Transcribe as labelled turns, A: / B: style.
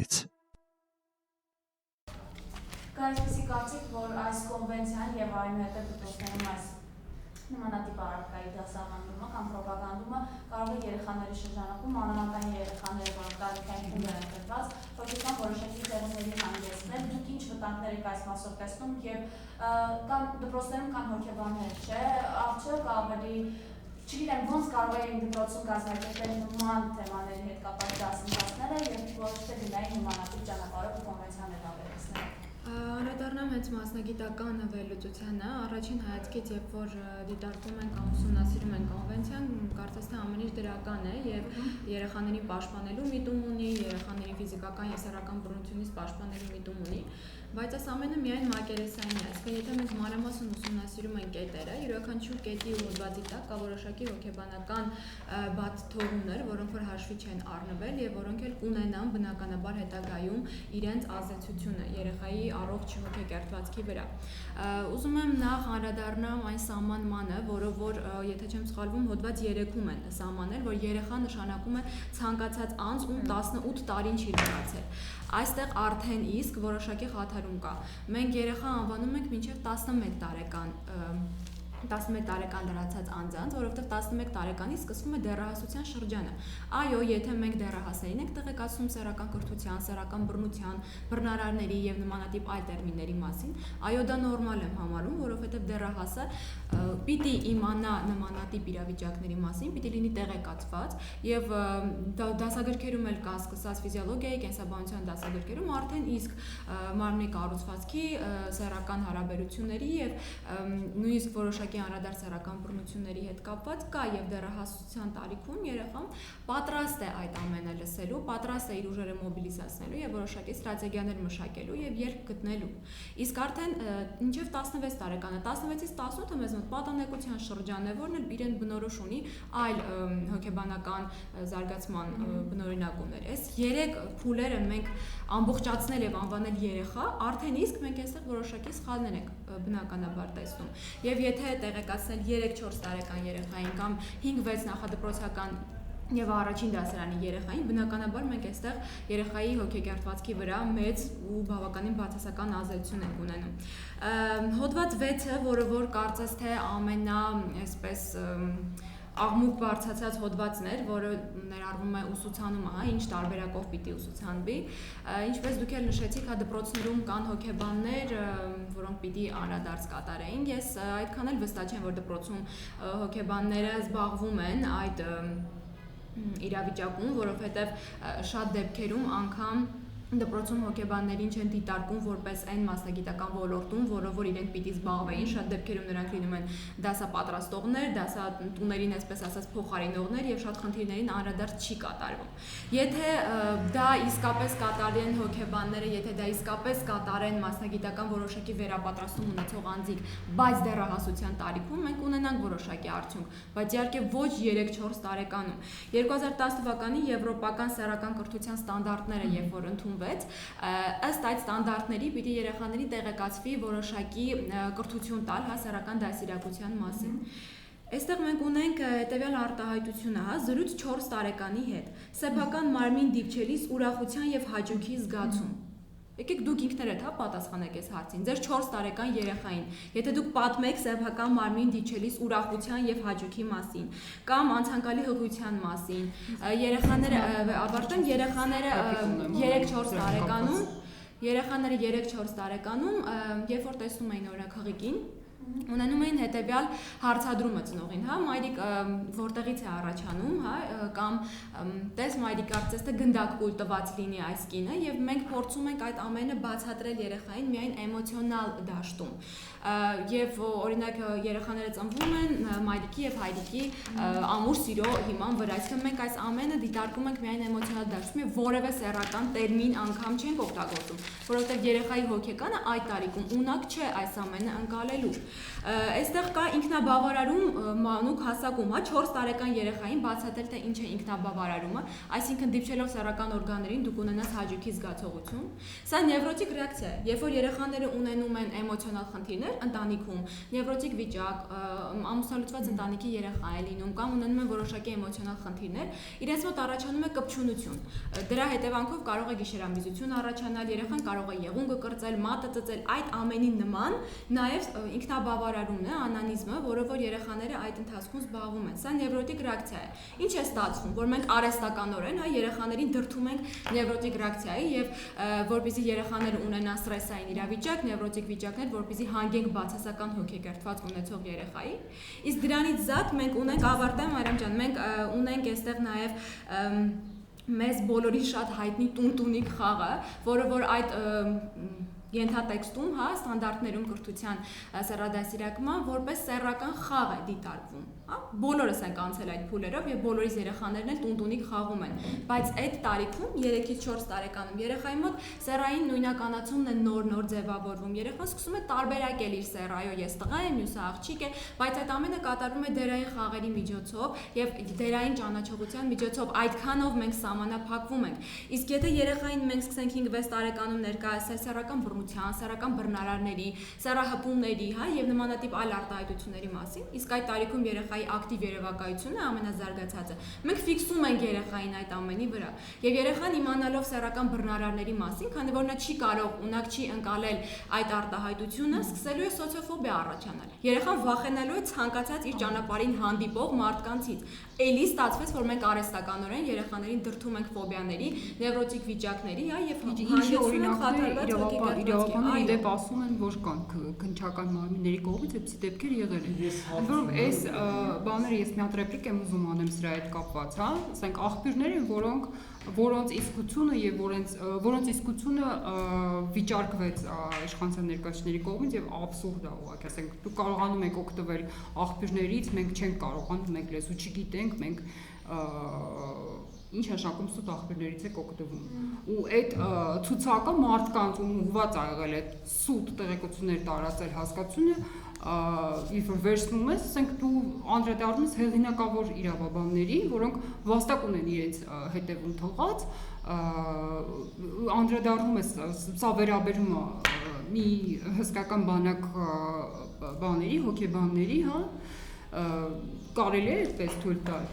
A: դեպքերից։
B: Կա այսպիսի կարծիք, որ այս կոնվենցիան եւ այնուհետեւ դպրոցներում այս նմանատիպ առարկայի դասավանդումը կամ պրոպագանդումը կարող է երեխաների շրջանակում, մանավանդ երեխաները, որոնք տարիքային փուլ են ընտրված, փոքրության որոշակի ձևերի հանգեցնել։ Դուք ինչ վտանգներ եք այս մասով տեսնում եւ կամ դպրոցներում կան հոգեբաններ, չէ՞, արդյոք ավելի չգիտեմ ոնց կարող է դպրոցում կազմակերպել նման թեմաների հետ կապված դասընթացները եւ ոչ թե դինային նմանատիպ ճանապարհով կոնվենցիաներ ավելացնել։
C: Անդրադառնամ հենց մասնագիտական վերլուծությանը, առաջին հայացքից, երբ որ դիտարկում են կամ ուսումնասիրում են կոնվենցիան, կարծես թե ամեն ինչ դրական է եւ երեխաների պաշտպանելու միտում ունի, երեխաների ֆիզիկական եւ սեռական բռնությունից պաշտպանելու միտում ունի, բայց այս ամենը միայն մակերեսային է, այսինքն եթե մենք մանրամասն ուսումնասիրում ենք կետերը, յուրաքանչյուր կետի ու հոդվածի տակ կա որոշակի հոգեբանական բաց թողումներ, որոնք որ հաշվի չեն առնվել եւ որոնք էլ կունենան բնականաբար հետագայում իրենց ազդեցությունը երեխայի առողջ հոգեկերտվածքի վրա։ Ուզում եմ նախ անդրադառնամ այն սահմանմանը, որը որ եթե չեմ սխալվում հոդված 3-ում են սահմանել, որ երեխա նշանակում է ցանկացած անձ, ում 18 տարին չի լրացել։ Այստեղ արդեն իսկ որոշակի խաթարում կա։ Մենք երեխա անվանում ենք մինչև 11 տարեկան լրացած անձանց, որովհետև 11 տարեկանից սկսվում է դեռահասության շրջանը։ Այո, եթե մենք դեռահասներին ենք տեղեկացնում սեռական կրթության, սեռական բռնության, բռնարարների եւ նմանատիպ այլ տերմինների մասին, այո, դա նորմալ եմ համարում, որովհետև դեռահասը պիտի իմանա նմանատիպ իրավիճակների մասին, պիտի լինի տեղեկացված եւ դասագրքերում էլ կա սկսած ֆիզիոլոգիայի, կենսաբանության դասագրքերում արդեն իսկ մարմնի կառուցվածքի, սեռական հարաբերությունների եւ նույնիսկ որոշակի անդրադարձ սեռական բռնությունների հետ կապված կա եւ դեռահասության տարիքում երեխան պատրաստ է այդ ամենը լսելու, պատրաստ է իր ուժերը մոբիլիզացնելու եւ որոշակի ստրատեգիաներ մշակելու եւ երկ գտնելու։ Իսկ արդեն մինչեւ 16 տարեկանը, 16-ից 18-ը մեզ մոտ պատանեկության շրջան է, որն էլ իրեն բնորոշ ունի այլ հոգեբանական զարգացման բնօրինակ ուներ։ Այս 3 փուլերը մենք ամբողջացնել եւ անվանել երեխա, արդեն իսկ մենք այստեղ որոշակի սխալներ ենք բնականաբար տեսնում։ Եվ եթե տեղեկացնել 3-4 տարեկան երեխային կամ 5-6 նախադպրոցական եւ առաջին դասարանի երեխային, բնականաբար մենք այստեղ երեխայի հոգեկերտվածքի վրա մեծ ու բավականին բացասական ազդեցություն ենք ունենում։ Հոդված 6-ը, որը որ կարծես թե ամենա այսպես աղմուկ բարձրացած հոդվածն էր, որը ներառվում է ուսուցանումը, ինչ տարբերակով պիտի ուսուցանվի, ինչպես դուք էլ նշեցիք, դպրոցներում կան հոգեբաններ, որոնք պիտի անդրադարձ կատարեին։ Ես այդքան էլ վստահ չեմ, որ դպրոցում հոգեբանները զբաղվում են այդ իրավիճակում, որովհետև շատ դեպքերում անգամ դպրոցում հոգեբաններին չեն դիտարկում որպես այն մասնագիտական ոլորտում, որով որ իրենք պիտի զբաղվեին, շատ դեպքերում նրանք լինում են դասապատրաստողներ, դասատուներին, այսպես ասած, փոխարինողներ եւ շատ խնդիրներին անդրադարձ չի կատարվում։ Եթե դա իսկապես կատարեն հոգեբանները, եթե դա իսկապես կատարեն մասնագիտական որոշակի վերապատրաստում ունեցող անձիկ, բայց դեռահասության տարիքում մենք ունենանք որոշակի արդյունք, բայց իհարկե ոչ 3-4 տարեկանում։ 2010 թվականի եվրոպական սեռական կրթության ստանդարտները, երբ որ ընդունվեց, ըստ այդ ստանդարտների պիտի երեխաների տեղեկացվի որոշակի կրթություն տալ սեռական դասիրակության մասին։ Այստեղ մենք ունենք հետևյալ արտահայտությունը, զրույց 4 տարեկանի հետ, սեփական մարմին դիպչելիս ուրախության եւ հաճույքի զգացում։ Եկեք դուք ինքներդ պատասխանեք այս հարցին, ձեր 4 տարեկան երեխային, եթե դուք պատմեք սեփական մարմին դիպչելիս ուրախության եւ հաճույքի մասին, կամ անցանկալի հղիության մասին, երեխաները ավարտեն, երեխաները 3-4 տարեկանում, երբ որ տեսնում էին օրինակ հղիկին, ունենում էին հետևյալ հարցադրումը ծնողին, մայրիկ որտեղից է առաջանում, կամ տես մայրիկ կարծես թե գնդակ կուլ տված լինի այս կինը եւ մենք փորձում ենք այդ ամենը բացատրել երեխային միայն էմոցիոնալ դաշտում։ Եվ օրինակ երեխաները ծնվում են մայրիկի եւ հայրիկի ամուր սիրո հիման վրա, այսինքն մենք այս ամենը դիտարկում ենք միայն էմոցիոնալ դաշտում եւ որևէ սեռական տերմին անգամ չենք օգտագործում, որովհետեւ երեխայի հոգեկանը այդ տարիքում ունակ չէ այս ամենը ընկալելու։ Այստեղ կա ինքնաբավարարում մանուկ հասակում, հա 4 տարեկան երեխային բացատրել թե ինչ է ինքնաբավարարումը, այսինքն դիպչելով սեռական օրգաններին դուք ունենաս հաճույքի զգացողություն։ Սա նևրոտիկ ռեակցիա է, երբ որ երեխաները ունենում են էմոցիոնալ խնդիրներ ընտանիքում, նևրոտիկ վիճակ, ամուսնալուծված ընտանիքի երեխա է լինում կամ ունենում են որոշակի էմոցիոնալ խնդիրներ, իրենց մոտ առաջանում է կպչունություն։ Դրա հետևանքով կարող է գիշերամիզություն առաջանալ, երեխան կարող է եղունգը կրծել, մատը ծծել, այդ ամենի նման նաև ինքնաբավարարումն է, անանիզմը, որով որ երեխաները այդ ընթացքում զբաղվում են։ Սա նևրոտիկ ռեակցիա է։ Ինչ է ստացվում, որ մենք արհեստականորեն, հա, երեխաներին դրդում ենք նևրոտիկ ռեակցիայի եւ որպեսզի երեխաները ունենան ստրեսային իրավիճակ, նևրոտիկ վիճակներ, որպեսզի հանգենք բացասական հոգեկերտված ունեցող երեխայի։ Իսկ դրանից զատ մենք ունենք, ավարտեմ Մարիամ ջան, մենք ունենք այստեղ նաև մեզ բոլորի շատ հայտնի տունտունիկ խաղը, որը որ այդ ենթատեքստում, հա, ստանդարտներում կրթության սեռադասիրակման որպես սեռական խաղ է դիտարկվում, հա, բոլորս ենք անցել այդ փուլերով եւ բոլորիս երեխաներն էլ տունտունիկ խաղում են, բայց այդ տարիքում 3-ից 4 տարեկանում երեխայի մոտ սեռային նույնականացումն է նոր ձևավորվում, երեխան սկսում է տարբերակել իր սեռը, այո, ես տղա եմ, մյուսը աղջիկ է, բայց այդ ամենը կատարվում է դերային խաղերի միջոցով եւ դերային ճանաչողության միջոցով, այդքանով մենք սահմանափակվում ենք։ Իսկ եթե երեխային մենք սկսենք 5-6 տարեկանում ներկայացնել սեռական սեռական բռնարարների, սեռահպումների, հա, եւ նմանատիպ այլ արտահայտությունների մասին, իսկ այդ տարիքում երեխայի ակտիվ երևակայությունն է ամենազարգացածը։ Մենք ֆիքսում ենք երեխային այդ ամենի վրա։ Եվ երեխան իմանալով սեռական բռնարարների մասին, քանի որ նա չի կարող, ունակ չի ընկալել այդ արտահայտությունը, սկսելու է սոցիոֆոբիա առաջանալ։ Երեխան վախենալու է ցանկացած իր ճանապարհին հանդիպող մարդկանցից։ Էլի ստացվեց, որ մենք արհեստականորեն երեխաներին դրդում ենք ֆոբիաների, նևրոտիկ վիճակների, հա, եւ
A: ինչի օրինակներ իրավաբանները իդեպ ասում են, որ կան քննչական մարմինների կողմից այդպիսի դեպքեր եղել են։ Որով այս բաները ես մի հատ ռեպլիկ եմ ուզում անեմ սրա հետ կապված, հա, ասենք աղբյուրներ են, որոնց իսկությունը եւ որոնց իսկությունը վիճարկվեց իշխանության ներկայացուցիչների կողմից եւ աբսուրդ է ուղղակի, ասենք դուք կարողանում եք օգտվել աղբյուրներից, մենք չենք կարողանում, մենք լեզու չգիտենք, մենք ինչ նշանակում սուտ աղբյուրներից եք օգտվում։ Ու այդ ցուցակը մարդկանց ուղղված ա եղել այդ սուտ տեղեկություններ տարածել հասկացությունը, երբ որ վերցնում ես, ասենք դու անդրադառնում ես հեղինակավոր իրավաբանների, որոնք վաստակ ունեն իրենց հետևում թողած, անդրադառնում ես, սա վերաբերում է մի հսկական բանակ բաների, հոգեբանների, հա, կարելի է այդպես թույլ տալ։